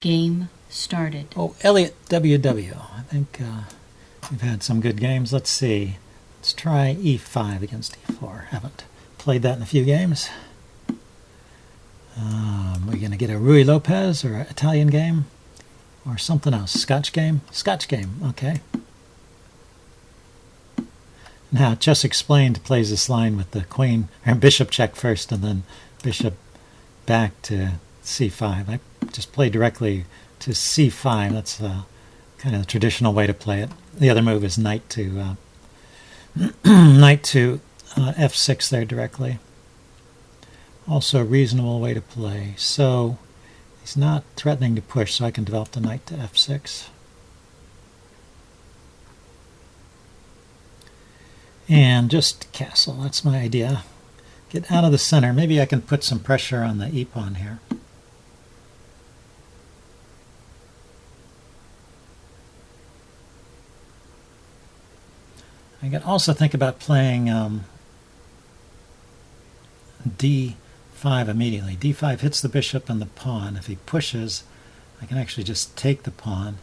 Game started. Oh, Elliot WW. I think we've had some good games. Let's see. Let's try E5 against E4. Haven't played that in a few games. We're going to get a Rui Lopez or an Italian game or something else. Scotch game? Scotch game. Okay. Now, Just Explained plays this line with the queen and bishop check first and then bishop back to C5. I just play directly to C5. That's kind of the traditional way to play it. The other move is knight to knight to F6 there directly. Also a reasonable way to play. So he's not threatening to push, so I can develop the knight to F6. And just castle. That's my idea. Get out of the center. Maybe I can put some pressure on the e-pawn here. I can also think about playing D5 immediately. D5 hits the bishop and the pawn. If he pushes, I can actually just take the pawn.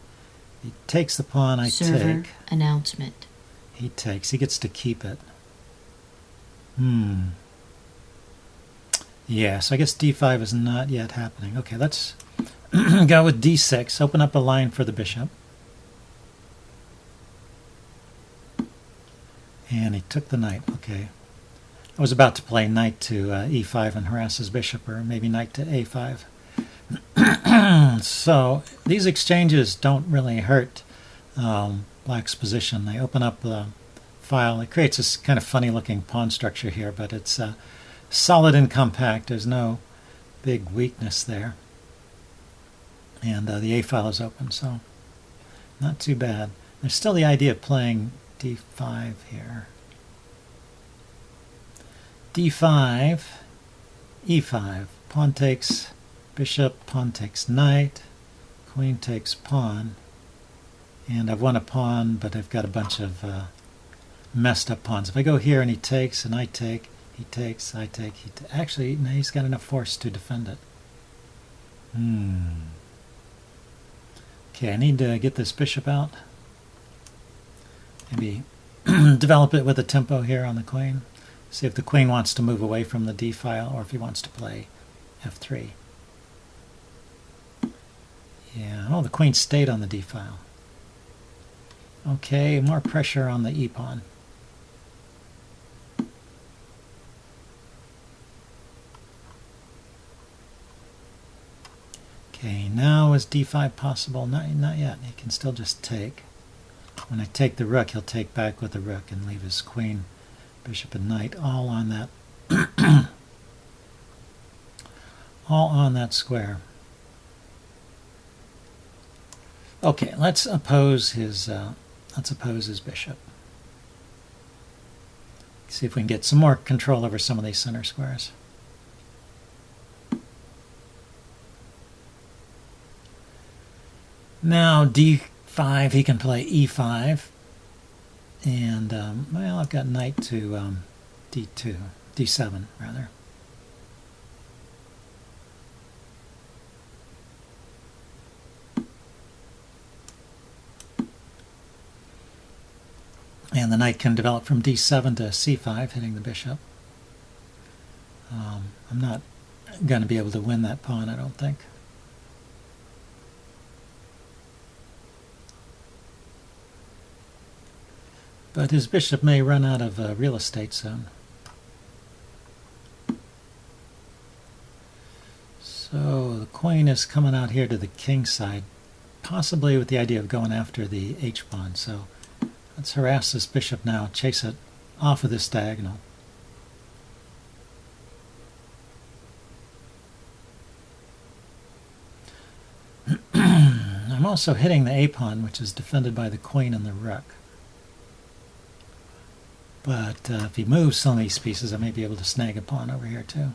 He takes the pawn, I Server take. announcement. He takes. He gets to keep it. Yeah, so I guess D5 is not yet happening. Okay, let's go with D6. Open up a line for the bishop. And he took the knight. Okay. I was about to play knight to E5 and harass his bishop, or maybe knight to A5. So these exchanges don't really hurt Black's position. They open up the file. It creates this kind of funny looking pawn structure here, but it's solid and compact. There's no big weakness there. And the A file is open, so not too bad. There's still the idea of playing D5 here. D5, E5. Pawn takes bishop, pawn takes knight, queen takes pawn. And I've won a pawn, but I've got a bunch of messed up pawns. If I go here and he takes and I take, he takes, I take, he takes. Actually, no, he's got enough force to defend it. Okay, I need to get this bishop out. Maybe develop it with a tempo here on the queen. See if the queen wants to move away from the D file or if he wants to play F3. Yeah, oh, the queen stayed on the D file. Okay, more pressure on the E pawn. Okay, now is D5 possible? Not yet. He can still just take. When I take the rook, he'll take back with the rook and leave his queen, bishop, and knight all on that all on that square. Okay, let's oppose his bishop. See if we can get some more control over some of these center squares. Now D5, he can play E5, and well, I've got knight to D2, D7 rather. And the knight can develop from D7 to C5, hitting the bishop. I'm not going to be able to win that pawn, I don't think. But his bishop may run out of real estate soon. So the queen is coming out here to the king side, possibly with the idea of going after the h-pawn. So let's harass this bishop now, chase it off of this diagonal. I'm also hitting the a-pawn, which is defended by the queen and the rook. But if he moves some of these pieces, I may be able to snag a pawn over here too.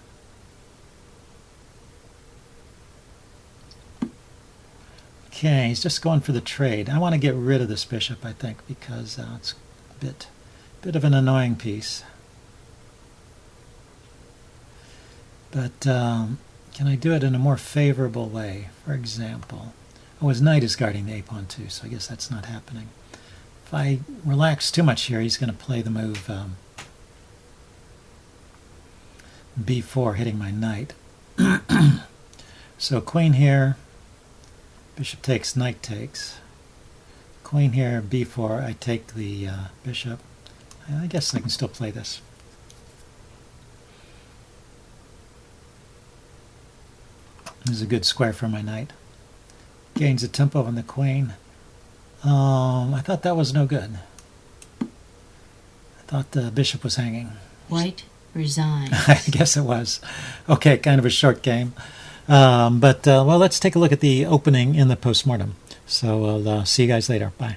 Okay, he's just going for the trade. I want to get rid of this bishop, I think, because it's a bit of an annoying piece. But Can I do it in a more favorable way? For example, oh, his knight is guarding the a-pawn too, so I guess that's not happening. If I relax too much here, he's going to play the move b4, hitting my knight. So queen here, bishop takes, knight takes. Queen here, b4, I take the bishop. I guess I can still play this. This is a good square for my knight. Gains a tempo on the queen. I thought that was no good. I thought the bishop was hanging. White resigns. I guess it was. Okay, kind of a short game. Well, let's take a look at the opening in the postmortem. So I'll see you guys later. Bye.